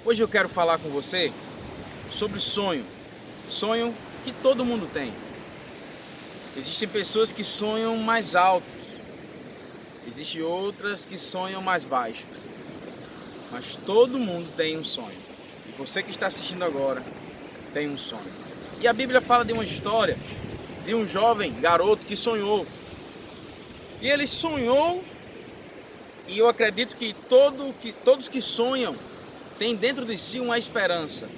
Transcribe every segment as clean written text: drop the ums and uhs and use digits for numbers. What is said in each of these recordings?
Hoje eu quero falar com você sobre sonho. Sonho que todo mundo tem. Existem pessoas que sonham mais altos, existem outras que sonham mais baixos. Mas todo mundo tem um sonho. E você que está assistindo agora tem um sonho. E a Bíblia fala de uma história de um jovem garoto que sonhou. E ele sonhou, e eu acredito que todos que sonham têm dentro de si uma esperança.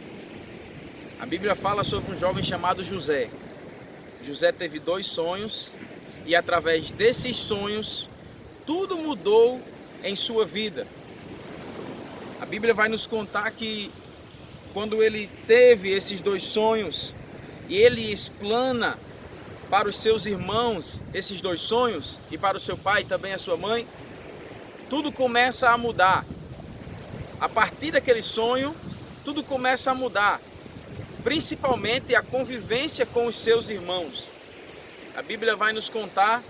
A Bíblia fala sobre um jovem chamado José. José teve 2 sonhos e através desses sonhos tudo mudou em sua vida. A Bíblia vai nos contar que quando ele teve esses 2 sonhos e ele explana para os seus irmãos esses 2 sonhos e para o seu pai e também a sua mãe, tudo começa a mudar. A partir daquele sonho, tudo começa a mudar, principalmente a convivência com os seus irmãos. A Bíblia vai nos contar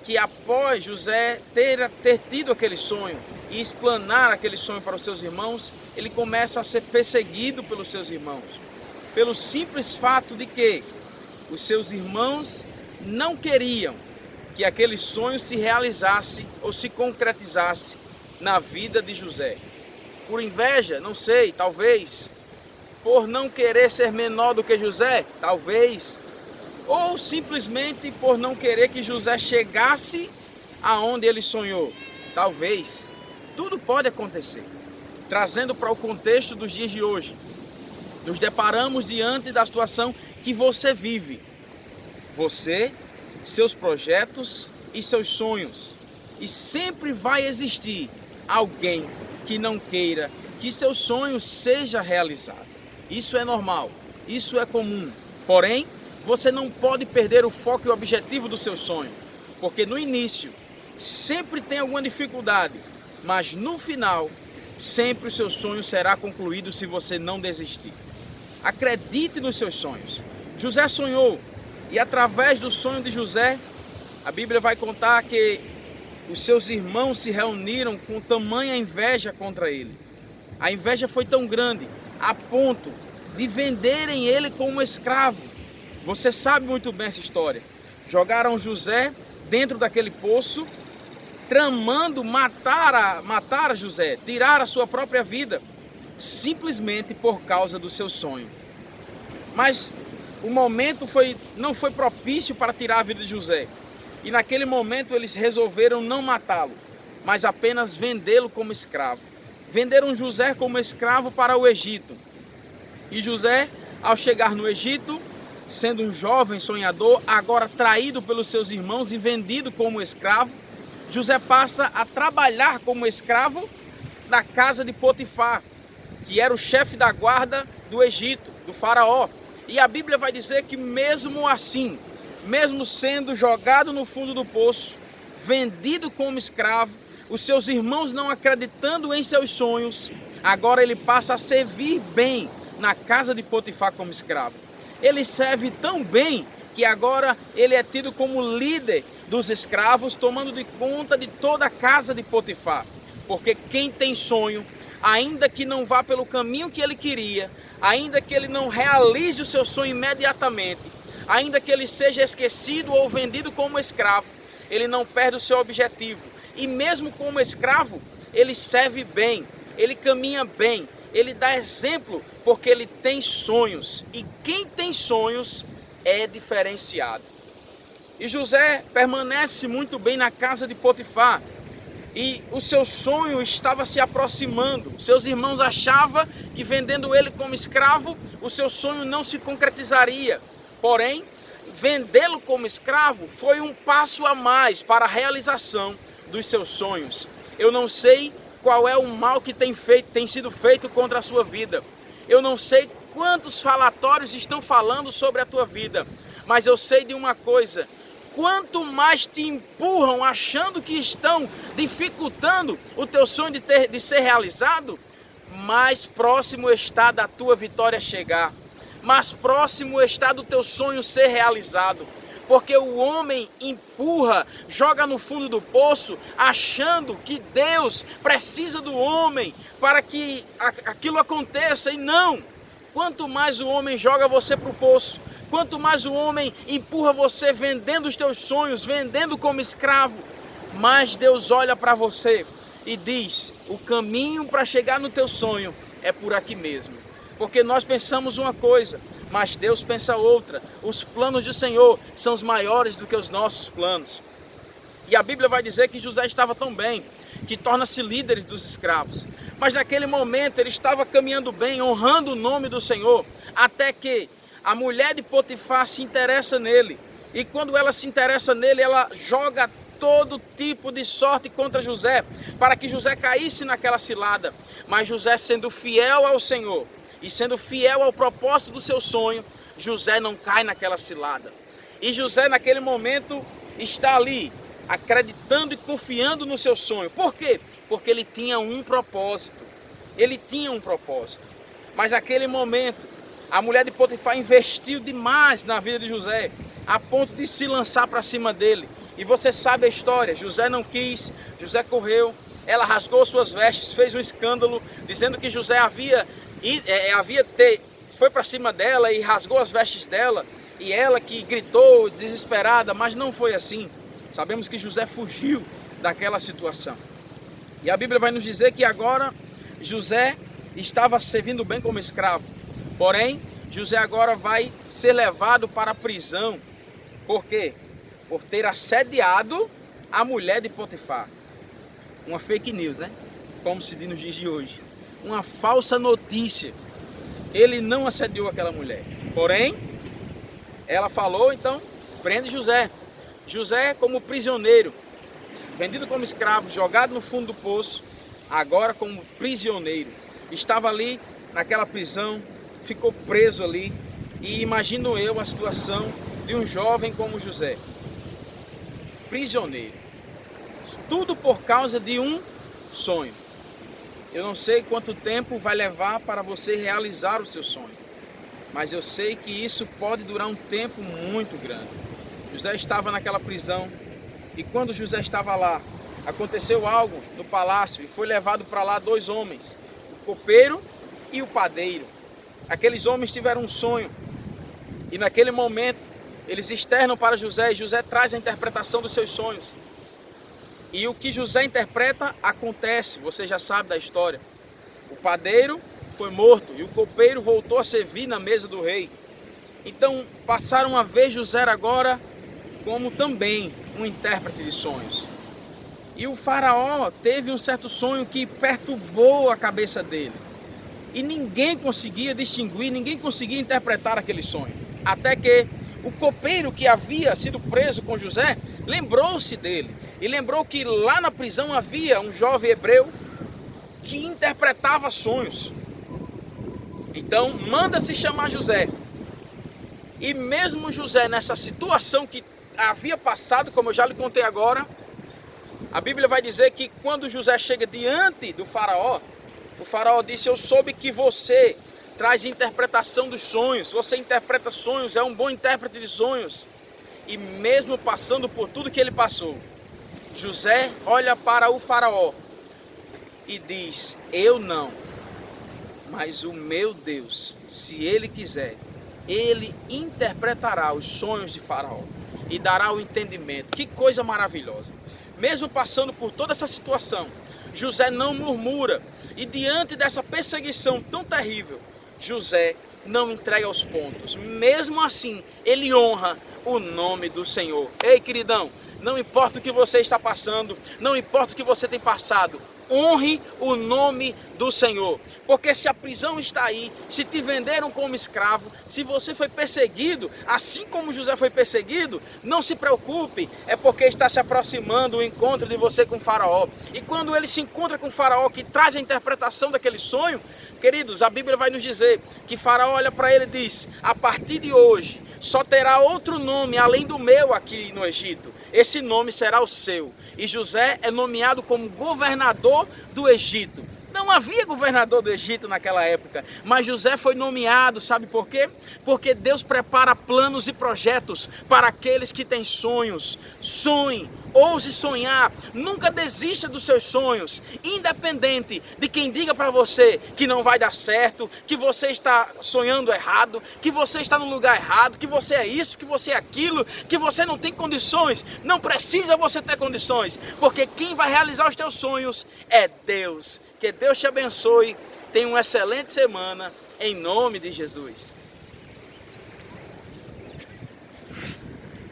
que após José ter tido aquele sonho e explanar aquele sonho para os seus irmãos, ele começa a ser perseguido pelos seus irmãos, pelo simples fato de que os seus irmãos não queriam que aquele sonho se realizasse ou se concretizasse na vida de José. Por inveja, não sei, talvez. Por não querer ser menor do que José, talvez. Ou simplesmente por não querer que José chegasse aonde ele sonhou, talvez. Tudo pode acontecer. Trazendo para o contexto dos dias de hoje, nos deparamos diante da situação que você vive. Você, seus projetos e seus sonhos. E sempre vai existir alguém que não queira que seu sonho seja realizado. Isso é normal, isso é comum. Porém, você não pode perder o foco e o objetivo do seu sonho. Porque no início, sempre tem alguma dificuldade. Mas no final, sempre o seu sonho será concluído se você não desistir. Acredite nos seus sonhos. José sonhou. E através do sonho de José, a Bíblia vai contar que os seus irmãos se reuniram com tamanha inveja contra ele. A inveja foi tão grande, a ponto de venderem ele como escravo. Você sabe muito bem essa história. Jogaram José dentro daquele poço, tramando matar José, tirar a sua própria vida, simplesmente por causa do seu sonho. Mas o momento não foi propício para tirar a vida de José. E naquele momento eles resolveram não matá-lo, mas apenas vendê-lo como escravo. Venderam José como escravo para o Egito. E José, ao chegar no Egito, sendo um jovem sonhador, agora traído pelos seus irmãos e vendido como escravo, José passa a trabalhar como escravo na casa de Potifar, que era o chefe da guarda do Egito, do faraó. E a Bíblia vai dizer que mesmo assim, mesmo sendo jogado no fundo do poço, vendido como escravo, os seus irmãos não acreditando em seus sonhos, agora ele passa a servir bem na casa de Potifar como escravo. Ele serve tão bem que agora ele é tido como líder dos escravos, tomando de conta de toda a casa de Potifar. Porque quem tem sonho, ainda que não vá pelo caminho que ele queria, ainda que ele não realize o seu sonho imediatamente, ainda que ele seja esquecido ou vendido como escravo, ele não perde o seu objetivo. E mesmo como escravo, ele serve bem, ele caminha bem, ele dá exemplo porque ele tem sonhos. E quem tem sonhos é diferenciado. E José permanece muito bem na casa de Potifar. E o seu sonho estava se aproximando. Seus irmãos achavam que vendendo ele como escravo, o seu sonho não se concretizaria. Porém, vendê-lo como escravo foi um passo a mais para a realização dos seus sonhos. Eu não sei qual é o mal que tem sido feito contra a sua vida. Eu não sei quantos falatórios estão falando sobre a tua vida. Mas eu sei de uma coisa: quanto mais te empurram achando que estão dificultando o teu sonho de ser realizado, mais próximo está da tua vitória chegar, mais próximo está do teu sonho ser realizado. porque o homem empurra, joga no fundo do poço, achando que Deus precisa do homem para que aquilo aconteça, e não. Quanto mais o homem joga você para o poço, quanto mais o homem empurra você vendendo os teus sonhos, vendendo como escravo, mais Deus olha para você e diz: o caminho para chegar no teu sonho é por aqui mesmo. Porque nós pensamos uma coisa, mas Deus pensa outra. Os planos do Senhor são os maiores do que os nossos planos. E a Bíblia vai dizer que José estava tão bem, que torna-se líder dos escravos. Mas naquele momento ele estava caminhando bem, honrando o nome do Senhor, até que a mulher de Potifar se interessa nele. E quando ela se interessa nele, ela joga todo tipo de sorte contra José, para que José caísse naquela cilada. Mas José, sendo fiel ao Senhor e sendo fiel ao propósito do seu sonho, José não cai naquela cilada. E José naquele momento está ali, acreditando e confiando no seu sonho. Por quê? Porque ele tinha um propósito. Ele tinha um propósito. Mas naquele momento, a mulher de Potifar investiu demais na vida de José, a ponto de se lançar para cima dele. E você sabe a história, José não quis, José correu, ela rasgou suas vestes, fez um escândalo, dizendo que José foi para cima dela e rasgou as vestes dela, e ela que gritou desesperada, mas não foi assim. Sabemos que José fugiu daquela situação. E a Bíblia vai nos dizer que agora José estava servindo bem como escravo, porém José agora vai ser levado para a prisão. Por quê? Por ter assediado a mulher de Potifar. Uma fake news, né? Como se diz nos dias de hoje. Uma falsa notícia. Ele não assediou aquela mulher. Porém, ela falou, então, prende José. José como prisioneiro, vendido como escravo, jogado no fundo do poço, agora como prisioneiro. Estava ali naquela prisão, ficou preso ali. E imagino eu a situação de um jovem como José. Prisioneiro, tudo por causa de um sonho. Eu não sei quanto tempo vai levar para você realizar o seu sonho, mas eu sei que isso pode durar um tempo muito grande. José estava naquela prisão, e quando José estava lá, aconteceu algo no palácio, e foi levado para lá dois homens, o copeiro e o padeiro. Aqueles homens tiveram um sonho, e naquele momento eles externam para José, e José traz a interpretação dos seus sonhos. E o que José interpreta, acontece, você já sabe da história. O padeiro foi morto, e o copeiro voltou a servir na mesa do rei. Então, passaram a ver José agora como também um intérprete de sonhos. E o faraó teve um certo sonho que perturbou a cabeça dele. E ninguém conseguia distinguir, ninguém conseguia interpretar aquele sonho. Até que o copeiro que havia sido preso com José lembrou-se dele e lembrou que lá na prisão havia um jovem hebreu que interpretava sonhos. Então manda-se chamar José. E mesmo José nessa situação que havia passado, como eu já lhe contei agora, a Bíblia vai dizer que quando José chega diante do faraó, o faraó disse: eu soube que você traz interpretação dos sonhos, você interpreta sonhos, é um bom intérprete de sonhos. E mesmo passando por tudo que ele passou, José olha para o faraó e diz: eu não, mas o meu Deus, se ele quiser, ele interpretará os sonhos de faraó e dará o entendimento. Que coisa maravilhosa. Mesmo passando por toda essa situação, José não murmura, e diante dessa perseguição tão terrível, José não entrega os pontos. Mesmo assim, ele honra o nome do Senhor. Ei, queridão, não importa o que você está passando, não importa o que você tem passado, honre o nome do Senhor. Porque se a prisão está aí, se te venderam como escravo, se você foi perseguido, assim como José foi perseguido, não se preocupe, é porque está se aproximando o encontro de você com o faraó. E quando ele se encontra com o faraó, que traz a interpretação daquele sonho, queridos, a Bíblia vai nos dizer que faraó olha para ele e diz: a partir de hoje só terá outro nome além do meu aqui no Egito. Esse nome será o seu. E José é nomeado como governador do Egito. Não havia governador do Egito naquela época, mas José foi nomeado, sabe por quê? Porque Deus prepara planos e projetos para aqueles que têm sonhos. Sonhe, ouse sonhar, nunca desista dos seus sonhos, independente de quem diga para você que não vai dar certo, que você está sonhando errado, que você está no lugar errado, que você é isso, que você é aquilo, que você não tem condições. Não precisa você ter condições, porque quem vai realizar os teus sonhos é Deus. Que Deus te abençoe, tenha uma excelente semana, em nome de Jesus.